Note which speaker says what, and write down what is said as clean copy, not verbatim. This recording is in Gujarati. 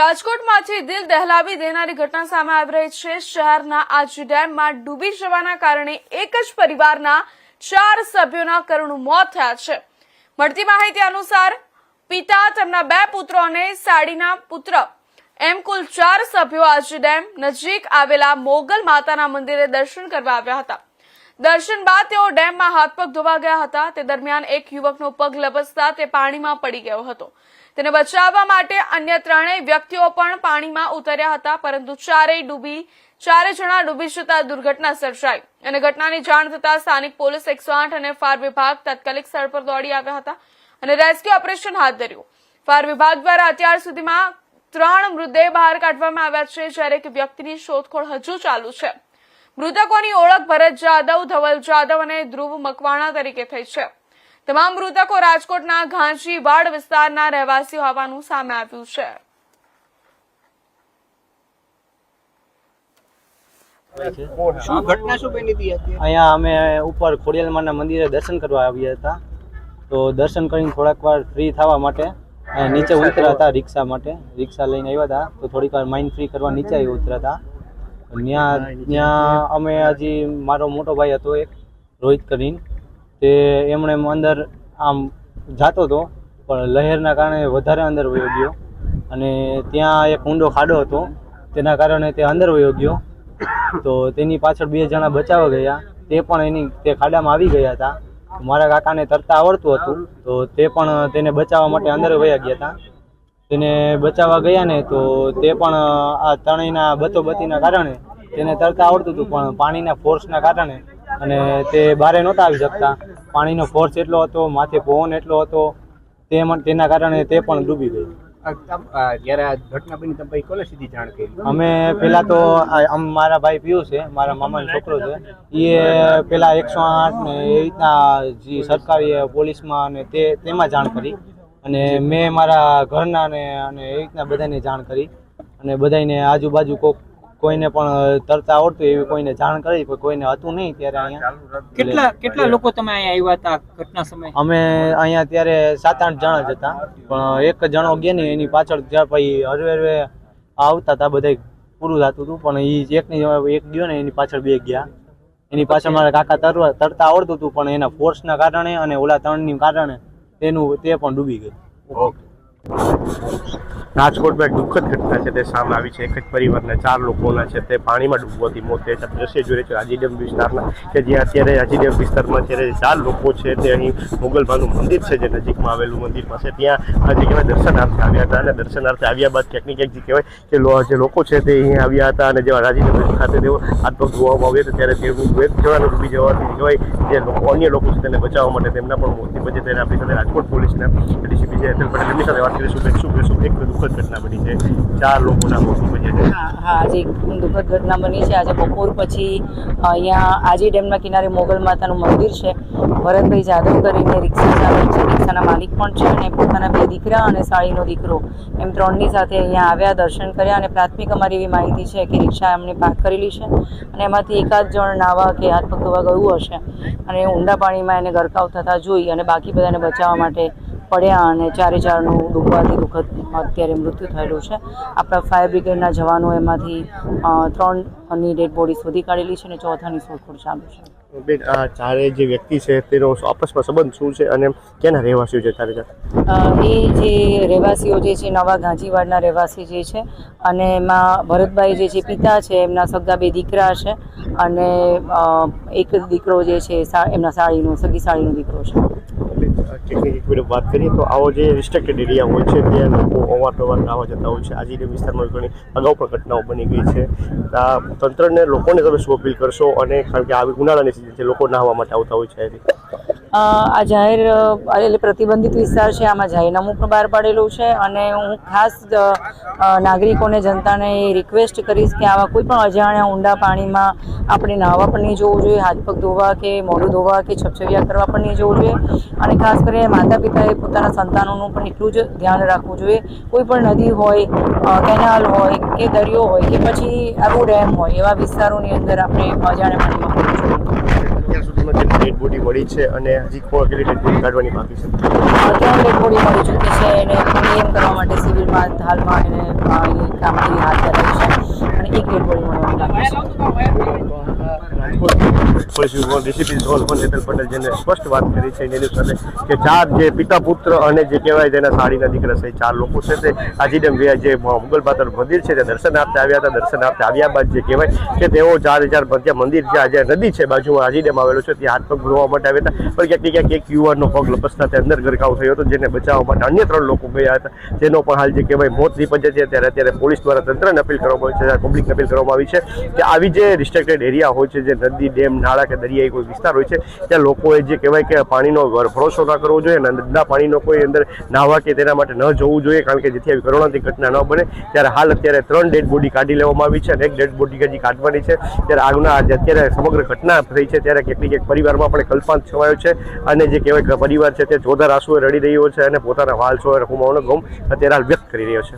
Speaker 1: રાજકોટમાંથી દિલ દહેલાવી દેનારી ઘટના સામે આવી રહી છે। શહેરના આજી ડેમમાં ડૂબી જવાના કારણે એક જ પરિવારના 4 સભ્યોના કરુણ મોત થયા છે। મળતી માહિતી અનુસાર પિતા, તેમના 2 પુત્રો અને સાડીના પુત્ર એમ કુલ 4 સભ્યો આજી ડેમ નજીક આવેલા મોગલ માતાના મંદિરે દર્શન કરવા આવ્યા હતા। દર્શન બાદ તેઓ ડેમમાં હાથ પગ ધોવા ગયા હતા। તે દરમિયાન એક યુવકનો પગ લપસતા તે પાણીમાં પડી ગયો હતો। તેને બચાવવા માટે અન્ય 3 વ્યક્તિઓ પણ પાણીમાં ઉતર્યા હતા, પરંતુ 4 જણા ડૂબી જતા દુર્ઘટના સર્જાઈ અને ઘટનાની જાણ થતા સ્થાનિક પોલીસ 108 અને ફાયર વિભાગ તાત્કાલિક સ્થળ પર દોડી આવ્યા હતા અને રેસ્ક્યુ ઓપરેશન હાથ ધર્યું। ફાયર વિભાગ દ્વારા અત્યાર સુધીમાં 3 મૃતદેહ બહાર કાઢવામાં આવ્યા છે, જ્યારે એક વ્યક્તિની શોધખોળ હજુ ચાલુ છે। મૃતકોની ઓળખ ભરત જાદવ, ધવલ જાદવ અને ધ્રુવ મકવાણા તરીકે થઈ છે। તમામ મૃતકો રાજકોટના ઘાંચીવાડ વિસ્તારના રહેવાસીઓ હોવાનું સામે આવ્યું છે।
Speaker 2: અહીંયા અમે ઉપર ખોડિયાલમાના મંદિરે દર્શન કરવા આવ્યા હતા, તો દર્શન કરીને થોડાક વાર ફ્રી થવા માટે નીચે ઉતર્યા હતા રિક્ષા માટે। રિક્ષા લઈને આવ્યા હતા તો થોડીક વાર માઇન્ડ ફ્રી કરવા નીચે ઉતર્યા હતા। ત્યાં અમે હજી મારો મોટો ભાઈ હતો એક રોહિત કરીને, તે એમણે અંદર આમ જાતો હતો પણ લહેરના કારણે વધારે અંદર વયો ગયો અને ત્યાં એક ઊંડો ખાડો હતો, તેના કારણે તે અંદર વયો ગયો। તો તેની પાછળ 2 જણા બચાવવા ગયા, તે પણ તે ખાડામાં આવી ગયા હતા। મારા કાકાને તરતા આવડતું હતું તો તે પણ તેને બચાવવા માટે અંદર વયા ગયા હતા। તેને બચાવવા ગયા ને તો તે પણ આ ત્રણેયના બચોબચીના કારણે તેને તરતા આવડતું હતું, પણ પાણીના ફોર્સના કારણે અને તે બહાર નહોતા આવી શકતા। પાણીનો ફોર્સ એટલો હતો, માથે પવન એટલો હતો, તેના કારણે તે પણ ડૂબી ગઈ।
Speaker 3: જ્યારે આ ઘટના બની તમે કોને સીધી જાણ કરી?
Speaker 2: અમે પહેલા તો મારા ભાઈ પિયુષ છે, મારા મામાનો છોકરો છે, એ પેલા 108 ને એ રીતના જે સરકારી પોલીસમાં ને તેમાં જાણ કરી અને મેં મારા ઘરના ને અને એ રીતના બધાને જાણ કરી અને બધાને આજુબાજુ કોઈને પણ તરતા આવડતું એવી કોઈને જાણ કરી, કોઈને હતું નહીં ત્યારે અહીંયા।
Speaker 4: કેટલા લોકો તમે અહીંયા આવ્યા હતા ઘટના સમયે?
Speaker 2: અમે અહીંયા ત્યારે 7-8 જણા જ હતા, પણ એક જણો ગયા ને એની પાછળ જ્યાં પછી હરવે આવતા હતા બધા પૂરું થતું હતું, પણ એક ગયો ને એની પાછળ 2 ગયા। એની પાછળ મારા કાકા તરતા આવડતું હતું, પણ એના ફોર્સના કારણે અને ઓલા 3ની કારણે તે પણ ડૂબી ગયું।
Speaker 3: રાજકોટમાં દુઃખદ ઘટના છે તે સામે આવી છે। એક જ પરિવારના 4 લોકોના છે તે પાણીમાં ડૂબવાથી મોત થયા છે। દ્રશ્ય જોઈ છે આજી ડેમ વિસ્તારના, કે જ્યાં અત્યારે આજી ડેમ વિસ્તારમાં અત્યારે 4 લોકો છે તે અહીં મોગલમાનું મંદિર છે જે નજીકમાં આવેલું મંદિર પાસે ત્યાં જે કહેવાય દર્શનાર્થે આવ્યા હતા અને દર્શનાર્થે આવ્યા બાદ ક્યાંક ને ક્યાંક જે કહેવાય કે જે લોકો છે તે અહીં આવ્યા હતા અને જેવા રાજી ડેમ ખાતે તેઓ હાથ પગ ધોવામાં આવ્યા હતા ત્યારે તેનું 2 જણાનું ડૂબી જવાથી કહેવાય જે અન્ય લોકો છે તેને બચાવવા માટે તેમના પણ મોતની વચ્ચે ત્યારે આપણી સાથે રાજકોટ પોલીસના ડીસીપી જે હેતલ પટેલ એમની સાથે વાત કરીશું। શું એક દુઃખદ ઘટના બની છે, 4 લોકોના મોતની વચ્ચે છે?
Speaker 5: હા, આજે દુઃખદ ઘટના બની છે। આજે બપોર પછી અહીંયા આજી ડેમના કિનારે મોગલ માતાનું મંદિર છે। ભરતભાઈ જાદવ કરીને રિક્ષા ચાલક છે, રિક્ષાના માલિક પણ છે અને પોતાના 2 દીકરા અને સાળીનો દીકરો એમ 3ની સાથે અહીંયા આવ્યા, દર્શન કર્યા અને પ્રાથમિક અમારી એવી માહિતી છે કે રિક્ષા એમને પાર્ક કરેલી છે અને એમાંથી એકાદ જણ નાવા કે હાથ પગ ધોવા ગયું હશે અને ઊંડા પાણીમાં એને ગરકાવ થતા જોઈ અને બાકી બધાને બચાવવા માટે પડ્યા અને 4નું ડૂબવાથી દુઃખદ અત્યારે મૃત્યુ થયેલું છે। આપણા ફાયર બ્રિગેડના જવાનો એમાંથી 3ની ડેડ બોડી શોધી કાઢેલી છે અને 4થાની શોધખોળ ચાલુ છે।
Speaker 3: બેન, આ 4 જે વ્યક્તિ છે તેનો આપસમાં સંબંધ શું છે અને ક્યાંના રહેવાસીઓ છે? 4
Speaker 5: એ જે રહેવાસીઓ જે છે નવા ઘાંચીવાડના રહેવાસી જે છે અને એમાં ભરતભાઈ જે છે પિતા છે, એમના સગા 2 દીકરા છે અને એક દીકરો જે છે એમના સગી સાળીનો દીકરો છે।
Speaker 3: વાત કરીએ તો આવો જે રિસ્ટ્રિક્ટેડ એરિયા હોય છે ત્યાં લોકો અવારનવાર નાહવા જતા હોય છે। આજી ડેમ વિસ્તારમાં ઘણી અગાઉ પણ ઘટનાઓ બની ગઈ છે। તંત્રને લોકોને તમે શું અપીલ કરશો? અને કારણ કે આવી ઉનાળાની સિઝન છે, લોકો નાહવા માટે આવતા હોય છે।
Speaker 5: આ જાહેર એટલે પ્રતિબંધિત વિસ્તાર છે, આમાં જાહેરનામું પણ બહાર પાડેલું છે અને હું ખાસ નાગરિકોને, જનતાને રિક્વેસ્ટ કરીશ કે આવા કોઈ પણ અજાણ્યા ઊંડા પાણીમાં આપણે નાહવા પણ નહીં જવું જોઈએ, હાથ પગ ધોવા કે મોઢું ધોવા કે છપછપિયા કરવા પણ નહીં જવું જોઈએ અને ખાસ કરીને માતા પિતાએ પોતાના સંતાનોનું પણ એટલું જ ધ્યાન રાખવું જોઈએ। કોઈ પણ નદી હોય, કેનાલ હોય કે દરિયો હોય કે પછી આવું ડેમ હોય એવા વિસ્તારોની અંદર આપણે અજાણ્યા પાણીમાં જવું જોઈએ।
Speaker 3: અત્યાર સુધીમાં કેટલી ડેડ બોડી મળી છે અને હજી કેટલી ડેડ બોડી કાઢવાની બાકી છે?
Speaker 5: 3 ડેડ બોડી મળી ચૂકી છે અને પીએમ કરવા માટે સિવિલમાં હાલમાં એને કામગીરી હાથ ધરાઈ છે અને 1 ડેડ બોડી મળવાની બાકી છે.
Speaker 3: ડીસીપી ઝોન હેતલ પટેલ જેને સ્પષ્ટ વાત કરી છે એની સાથે કે 4 જે પિતા પુત્ર અને જે કહેવાય તેના સાડીના દીકરા છે 4 લોકો છે તે આજીડેમ જે મુગલ પાતર મંદિર છે તે દર્શનાર્થે આવ્યા હતા. દર્શનાર્થે આવ્યા બાદ જે કહેવાય કે તેઓ 4 મંદિર જે નદી છે બાજુમાં આજીડેમ આવેલો છે ત્યાં હાથ પગ ધોવા માટે આવ્યા હતા, પણ ક્યાંક ને ક્યાંક એક યુવાનનો પગ લપસતા તે અંદર ગરકાવ થયો હતો, જેને બચાવવા માટે અન્ય 3 લોકો ગયા હતા, જેનો પણ હાલ જે કહેવાય મોત નીપજ્યા છે. ત્યારે અત્યારે પોલીસ દ્વારા તંત્રને અપીલ કરવામાં આવી છે, પબ્લિકને અપીલ કરવામાં આવી છે કે આવી જે રિસ્ટ્રિક્ટેડ એરિયા હોય છે, જે નદી, ડેમ, નાળા કે દરિયાઈ કોઈ વિસ્તાર હોય છે, ત્યાં લોકોએ જે કહેવાય કે પાણીનો ભરોસો ના કરવો જોઈએ અને નદીના પાણીનો કોઈ અંદર નાહવા કે તેના માટે ન જવું જોઈએ, કારણ કે જેથી આવી કરુણાથી ઘટના ન બને. ત્યારે હાલ અત્યારે 3 ડેડ બોડી કાઢી લેવામાં આવી છે અને 1 ડેડ બોડી હજી કાઢવાની છે. ત્યારે આગના અત્યારે સમગ્ર ઘટના થઈ છે ત્યારે કેટલીક પરિવારમાં પણ કલ્પાંત છવાયો છે અને જે કહેવાય કે પરિવાર છે તે જોરદાર આંસુએ રડી રહ્યો છે અને પોતાના વાલ છો હોવાનો ગમ અત્યારે હાલ વ્યક્ત કરી રહ્યો છે.